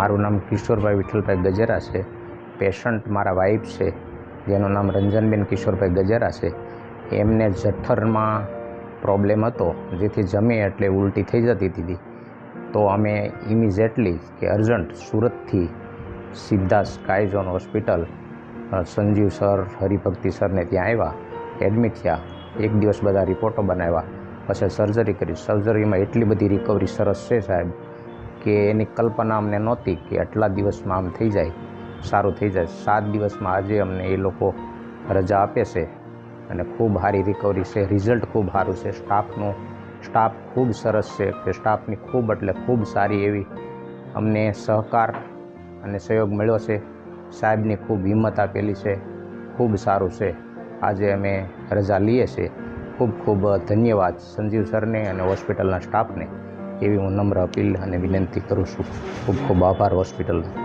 મારું નામ કિશોરભાઈ વિઠ્ઠલભાઈ ગજેરા છે. પેશન્ટ મારા વાઈફ છે, જેનું નામ રંજનબેન કિશોરભાઈ ગજેરા છે. એમને જઠરમાં પ્રોબ્લેમ હતો, જેથી જમે એટલે ઉલટી થઈ જતી હતી. તો અમે ઇમિજિએટલી કે અર્જન્ટ સુરતથી સીધા sky zone hospital Sanjeev sir, Haribhakti સરને ત્યાં આવ્યા, એડમિટ થયા. એક દિવસ બધા રિપોર્ટો બનાવ્યા, પછી સર્જરી કરી. સર્જરીમાં એટલી બધી રિકવરી સરસ છે સાહેબ, કે એની કલ્પના અમને નહોતી કે આટલા દિવસમાં આમ થઈ જાય, સારું થઈ જાય. 7 દિવસમાં આજે અમને એ લોકો રજા આપે છે અને ખૂબ સારી રિકવરી છે. રિઝલ્ટ ખૂબ સારું છે. સ્ટાફ ખૂબ સરસ છે, કે સ્ટાફની ખૂબ એટલે ખૂબ સારી એવી અમને સહકાર અને સહયોગ મળ્યો છે. સાહેબની ખૂબ હિંમત આપેલી છે, ખૂબ સારું છે. આજે અમે રજા લઈએ છીએ. ખૂબ ખૂબ ધન્યવાદ સંજીવ સરને અને હોસ્પિટલના સ્ટાફને, એવી હું નમ્ર અપીલ અને વિનંતી કરું છું. ખૂબ ખૂબ આભાર હોસ્પિટલનો.